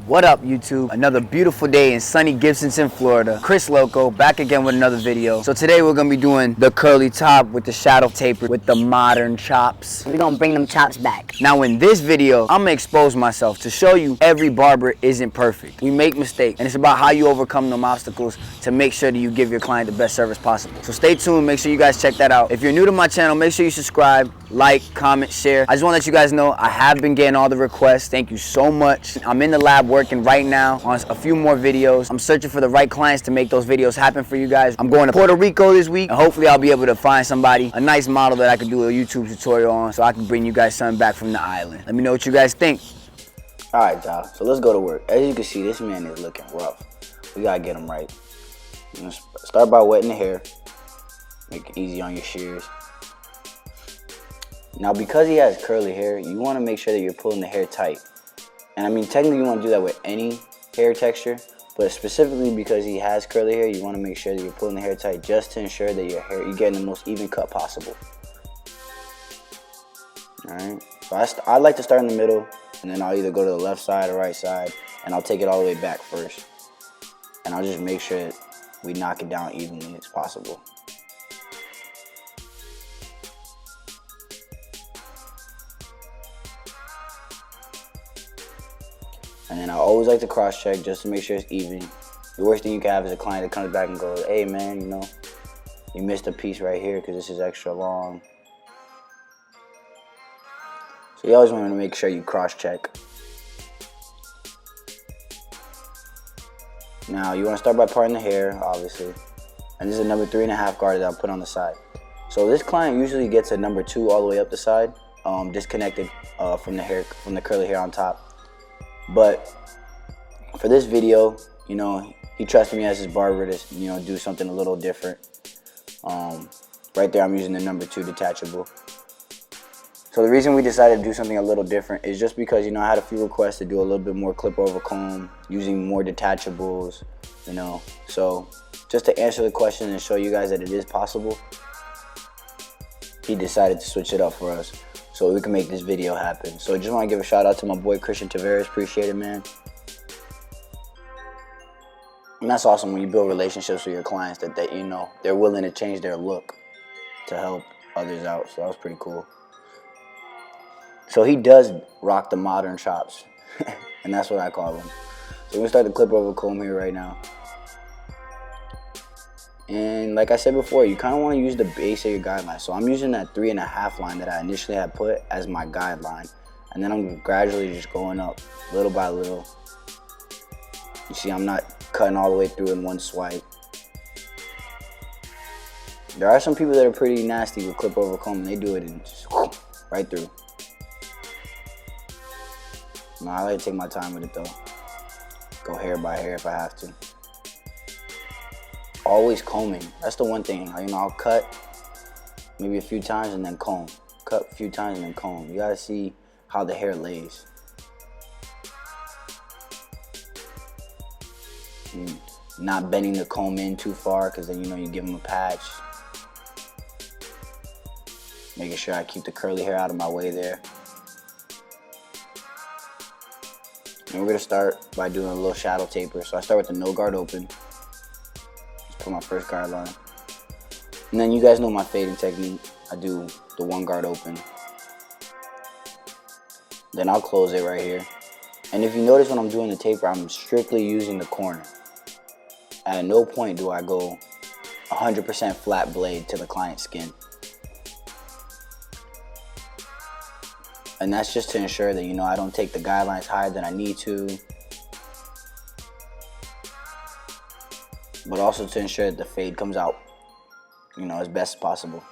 What up, YouTube? Another beautiful day in sunny Gibsonton, Florida. Chris Loco back again with another video. So today we're gonna be doing the curly top with the shadow taper with the modern chops. We're gonna bring them chops back. Now in this video, I'm gonna expose myself to show you every barber isn't perfect. We make mistakes, and it's about how you overcome them obstacles to make sure that you give your client the best service possible. So stay tuned, make sure you guys check that out. If you're new to my channel, make sure you subscribe, like, comment, share. I just wanna let you guys know I have been getting all the requests. Thank you so much. I'm in the lab working right now on a few more videos. I'm searching for the right clients to make those videos happen for you guys. I'm going to Puerto Rico this week, and hopefully I'll be able to find somebody, a nice model that I can do a YouTube tutorial on so I can bring you guys something back from the island. Let me know what you guys think. All right, y'all, so let's go to work. As you can see, this man is looking rough. We gotta get him right. You're gonna start by wetting the hair. Make it easy on your shears. Now, because he has curly hair, you wanna make sure that you're pulling the hair tight. And I mean, technically you wanna do that with any hair texture, but specifically because he has curly hair, you wanna make sure that you're pulling the hair tight just to ensure that you're getting the most even cut possible. All right, so I like to start in the middle, and then I'll either go to the left side or right side, and I'll take it all the way back first. And I'll just make sure that we knock it down evenly as possible. And then I always like to cross check just to make sure it's even. The worst thing you can have is a client that comes back and goes, hey man, you know, you missed a piece right here because this is extra long. So you always want to make sure you cross check. Now you want to start by parting the hair, obviously. And this is a number 3.5 guard that I'll put on the side. So this client usually gets a number 2 all the way up the side, disconnected from the curly hair on top. But for this video, you know, he trusted me as his barber to, you know, do something a little different. Right there, I'm using the number 2 detachable. So the reason we decided to do something a little different is just because, you know, I had a few requests to do a little bit more clip over comb, using more detachables, you know. So just to answer the question and show you guys that it is possible, he decided to switch it up for us so we can make this video happen. So I just want to give a shout out to my boy Christian Tavares. Appreciate it, man. And that's awesome when you build relationships with your clients that you know, they're willing to change their look to help others out. So that was pretty cool. So he does rock the modern chops, and that's what I call them. So we're gonna start the clip over comb here right now. And like I said before, you kind of want to use the base of your guideline. So I'm using that 3.5 line that I initially had put as my guideline. And then I'm gradually just going up little by little. You see, I'm not cutting all the way through in one swipe. There are some people that are pretty nasty with clip over comb, and they do it and just right through. No, I like to take my time with it though. Go hair by hair if I have to. Always combing. That's the one thing. You know, I'll cut maybe a few times and then comb. Cut a few times and then comb. You gotta see how the hair lays. Not bending the comb in too far, because then, you know, you give them a patch. Making sure I keep the curly hair out of my way there. And we're gonna start by doing a little shadow taper. So I start with the no guard open. Put my first guard line. And then you guys know my fading technique. I do the 1 guard open. Then I'll close it right here. And if you notice when I'm doing the taper, I'm strictly using the corner. At no point do I go 100% flat blade to the client's skin. And that's just to ensure that, you know, I don't take the guidelines higher than I need to. But also to ensure that the fade comes out, you know, as best as possible.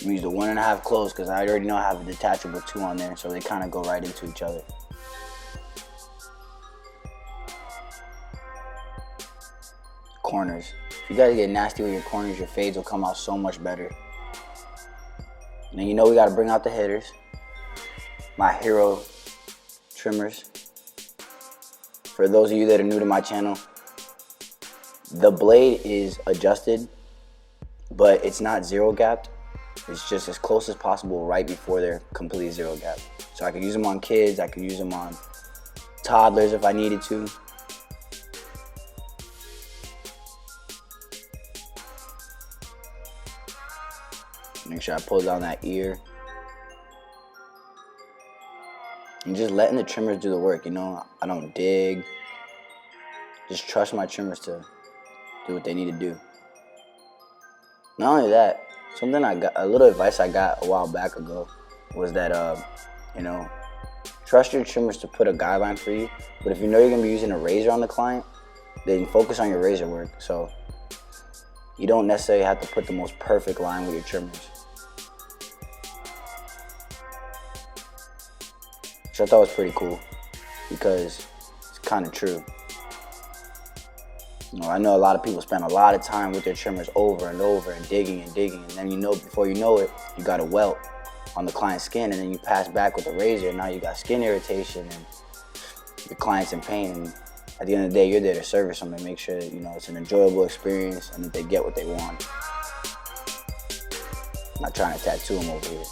I'm use the 1.5 close because I already know I have a detachable 2 on there, so they kind of go right into each other. Corners. If you guys get nasty with your corners, your fades will come out so much better. And then, you know, we got to bring out the hitters. My hero trimmers. For those of you that are new to my channel, the blade is adjusted, but it's not zero gapped. It's just as close as possible right before they're completely zero gap. So I could use them on kids, I could use them on toddlers if I needed to. Make sure I pull down that ear. And just letting the trimmers do the work, you know? I don't dig. Just trust my trimmers to do what they need to do. Not only that, something a little advice I got a while back ago was that, you know, trust your trimmers to put a guideline for you. But if you know you're gonna be using a razor on the client, then focus on your razor work. So you don't necessarily have to put the most perfect line with your trimmers. Which I thought was pretty cool because it's kind of true. You know, I know a lot of people spend a lot of time with their trimmers over and over and digging, and then, you know, before you know it, you got a welt on the client's skin, and then you pass back with a razor, and now you got skin irritation and your client's in pain. And at the end of the day, you're there to service them and make sure that, you know, it's an enjoyable experience and that they get what they want. I'm not trying to tattoo them over here.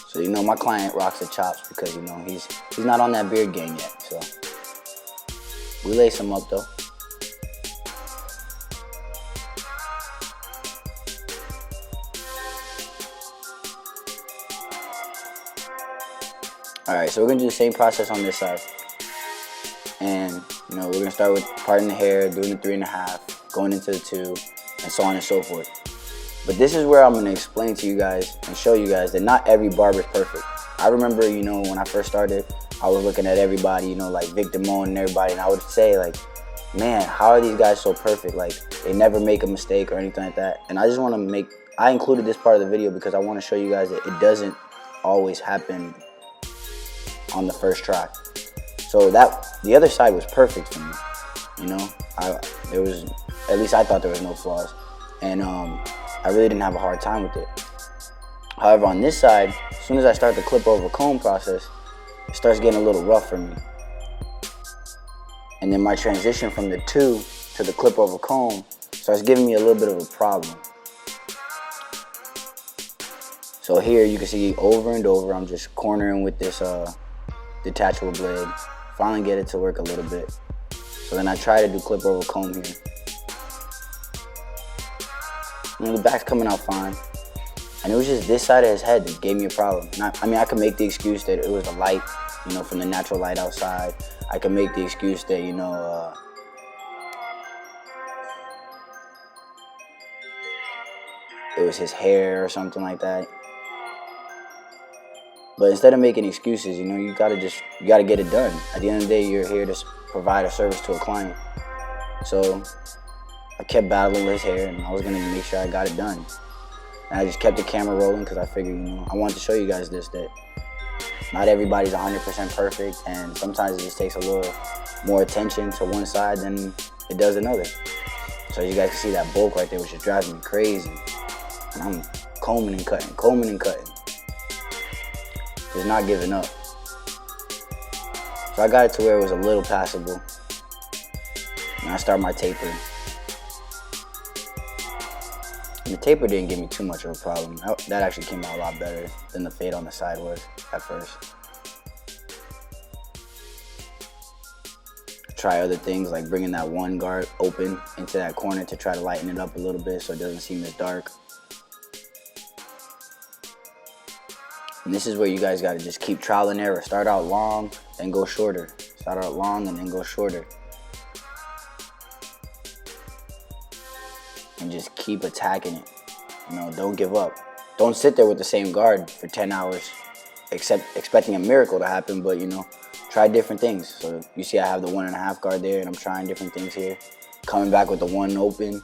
So, you know, my client rocks the chops because, you know, he's not on that beard gang yet. So we lace him up though. All right, so we're gonna do the same process on this side. And, you know, we're gonna start with parting the hair, doing the 3.5, going into the 2, and so on and so forth. But this is where I'm gonna explain to you guys and show you guys that not every barber is perfect. I remember, you know, when I first started, I was looking at everybody, you know, like Vic Damone and everybody, and I would say, like, man, how are these guys so perfect? Like, they never make a mistake or anything like that. And I just wanna I included this part of the video because I wanna show you guys that it doesn't always happen on the first try. So the other side was perfect for me, you know. There was, at least I thought there was no flaws. And I really didn't have a hard time with it. However, on this side, as soon as I start the clip over comb process, it starts getting a little rough for me. And then my transition from the 2 to the clip over comb starts giving me a little bit of a problem. So here you can see over and over, I'm just cornering with this detachable blade. Finally get it to work a little bit. So then I try to do clip over comb here. And the back's coming out fine. And it was just this side of his head that gave me a problem. I mean, I could make the excuse that it was the light, you know, from the natural light outside. I could make the excuse that, you know, it was his hair or something like that. But instead of making excuses, you know, you gotta get it done. At the end of the day, you're here to provide a service to a client. So I kept battling with his hair, and I was gonna make sure I got it done. And I just kept the camera rolling because I figured, you know, I wanted to show you guys this, that not everybody's 100% perfect, and sometimes it just takes a little more attention to one side than it does another. So you guys can see that bulk right there, which is driving me crazy. And I'm combing and cutting, combing and cutting. Just not giving up. So I got it to where it was a little passable. And I start my taper. And the taper didn't give me too much of a problem. That actually came out a lot better than the fade on the side was at first. Try other things like bringing that one guard open into that corner to try to lighten it up a little bit so it doesn't seem as dark. And this is where you guys gotta just keep trial and error. Start out long, then go shorter. Start out long and then go shorter. And just keep attacking it. You know, don't give up. Don't sit there with the same guard for 10 hours, expecting a miracle to happen, but, you know, try different things. So you see I have the 1.5 guard there, and I'm trying different things here. Coming back with the 1 open.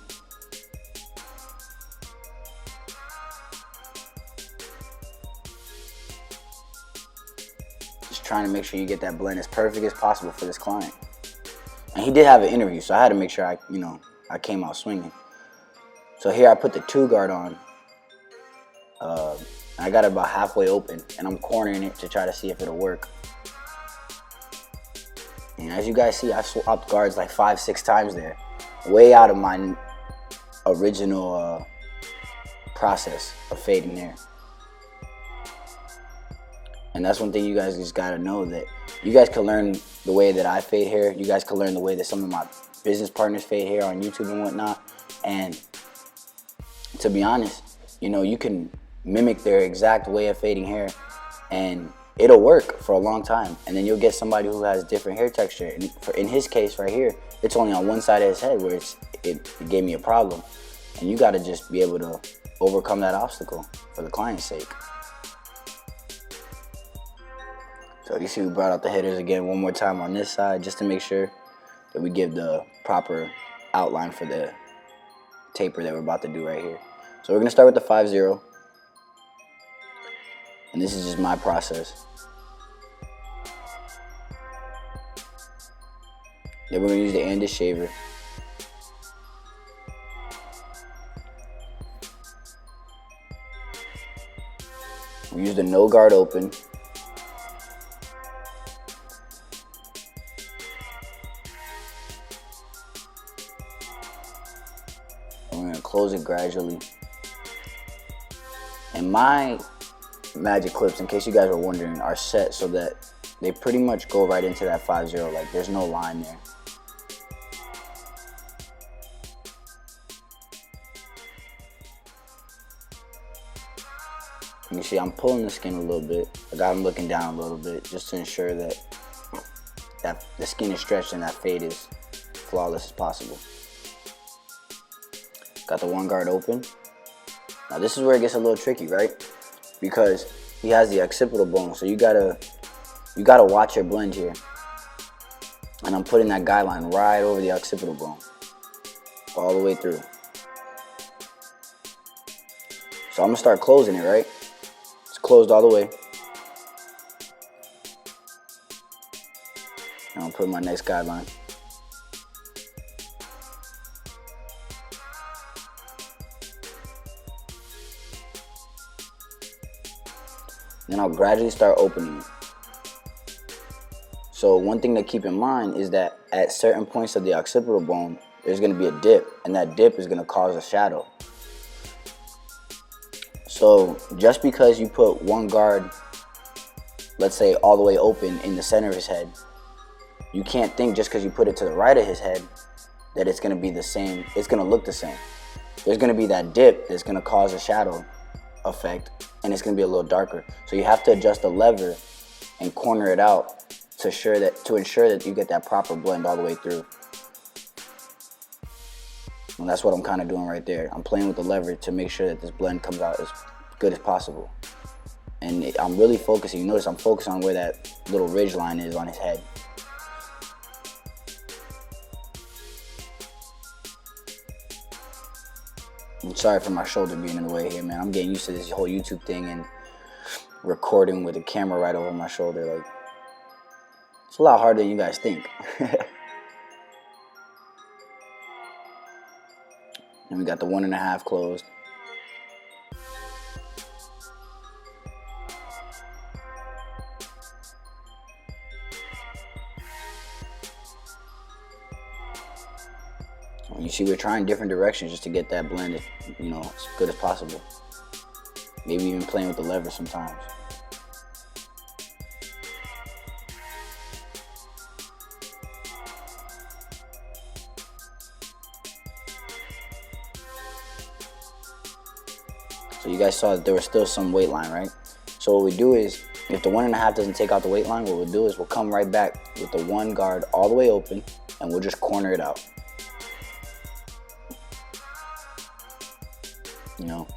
Just trying to make sure you get that blend as perfect as possible for this client. And he did have an interview, so I had to make sure I came out swinging. So here I put the 2 guard on. I got it about halfway open, and I'm cornering it to try to see if it'll work. And as you guys see, I swapped guards like 5-6 times there, way out of my original process of fading hair. And that's one thing you guys just gotta know, that you guys can learn the way that I fade hair. You guys can learn the way that some of my business partners fade hair on YouTube and whatnot. And to be honest, you know, you can mimic their exact way of fading hair and it'll work for a long time. And then you'll get somebody who has different hair texture. And in his case right here, it's only on one side of his head where it gave me a problem. And you gotta just be able to overcome that obstacle for the client's sake. So you see we brought out the headers again one more time on this side just to make sure that we give the proper outline for the taper that we're about to do right here. So we're gonna start with the 5-0. And this is just my process. Then we're gonna use the ANDIS shaver. We use the no guard open. We're gonna close it gradually. And my magic clips, in case you guys were wondering, are set so that they pretty much go right into that 5-0, like there's no line there. You see I'm pulling the skin a little bit. I got them looking down a little bit just to ensure that the skin is stretched and that fade is flawless as possible. Got the one guard open. Now this is where it gets a little tricky, right? Because he has the occipital bone, so you gotta watch your blend here. And I'm putting that guideline right over the occipital bone, all the way through. So I'm gonna start closing it, right? It's closed all the way. And I'll put my next guideline. Then I'll gradually start opening it. So one thing to keep in mind is that at certain points of the occipital bone, there's going to be a dip, and that dip is going to cause a shadow. So just because you put one guard, let's say all the way open in the center of his head, you can't think just because you put it to the right of his head that it's going to be the same, it's going to look the same. There's going to be that dip that's going to cause a shadow effect, and it's going to be a little darker. So you have to adjust the lever and corner it out to ensure that you get that proper blend all the way through. And that's what I'm kind of doing right there. I'm playing with the lever to make sure that this blend comes out as good as possible. And I'm really focusing, you notice I'm focused on where that little ridge line is on his head. I'm sorry for my shoulder being in the way here, man. I'm getting used to this whole YouTube thing and recording with a camera right over my shoulder. Like, it's a lot harder than you guys think. And we got the 1.5 closed. You see, we're trying different directions just to get that blend, you know, as good as possible. Maybe even playing with the lever sometimes. So you guys saw that there was still some weight line, right? So what we do is, if the 1.5 doesn't take out the weight line, what we'll do is we'll come right back with the one guard all the way open, and we'll just corner it out. You know,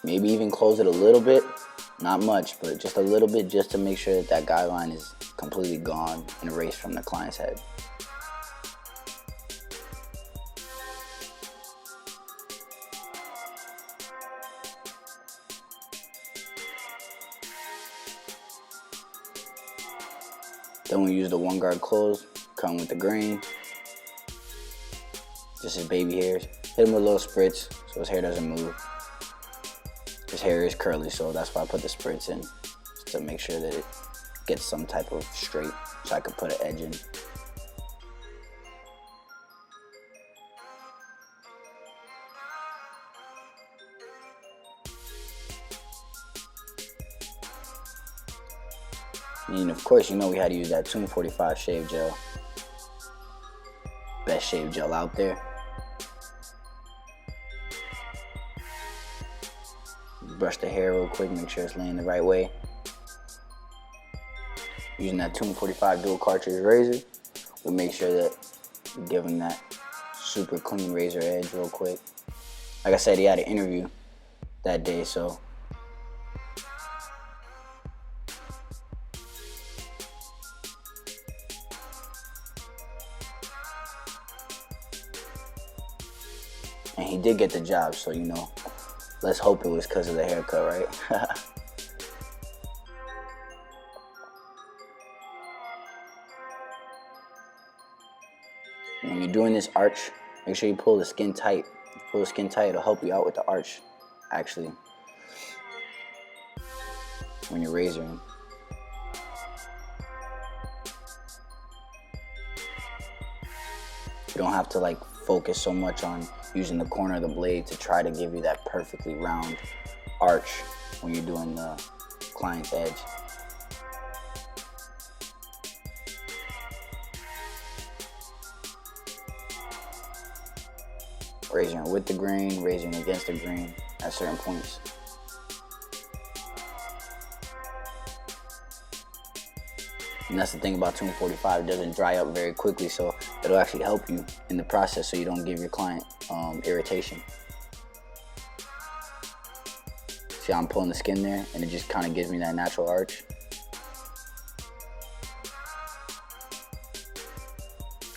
maybe even close it a little bit, not much, but just a little bit, just to make sure that that guideline is completely gone and erased from the client's head. Then we use the one guard close, come with the grain. Just his baby hairs. Hit him with a little spritz so his hair doesn't move. His hair is curly, so that's why I put the spritz in, just to make sure that it gets some type of straight, so I can put an edge in. And of course, you know we had to use that 245 shave gel. Best shave gel out there. Brush the hair real quick, make sure it's laying the right way. Using that 245 dual cartridge razor, we make sure that we give him that super clean razor edge real quick. Like I said, he had an interview that day, so and he did get the job, so you know, let's hope it was because of the haircut, right? When you're doing this arch, make sure you pull the skin tight. Pull the skin tight, it'll help you out with the arch, actually, when you're razoring. You don't have to like focus so much on using the corner of the blade to try to give you that perfectly round arch when you're doing the client's edge. Razoring with the grain, razoring against the grain at certain points. And that's the thing about 245, it doesn't dry up very quickly, so it'll actually help you in the process so you don't give your client irritation. See how I'm pulling the skin there, and it just kind of gives me that natural arch.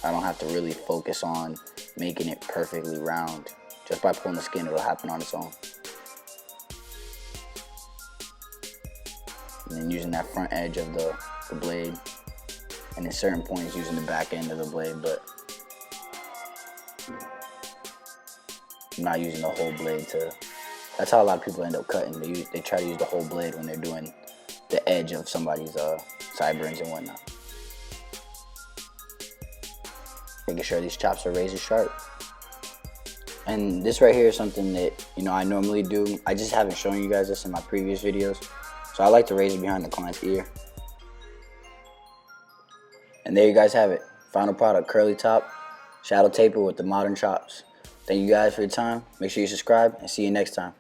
I don't have to really focus on making it perfectly round. Just by pulling the skin, it'll happen on its own. And then using that front edge of the blade, and at certain points using the back end of the blade, but I'm not using the whole blade to. That's how a lot of people end up cutting. They try to use the whole blade when they're doing the edge of somebody's sideburns and whatnot. Making sure these chops are razor sharp. And this right here is something that, you know, I normally do. I just haven't shown you guys this in my previous videos. So I like to razor behind the client's ear. And there you guys have it. Final product, curly top, shadow taper with the modern chops. Thank you guys for your time. Make sure you subscribe and see you next time.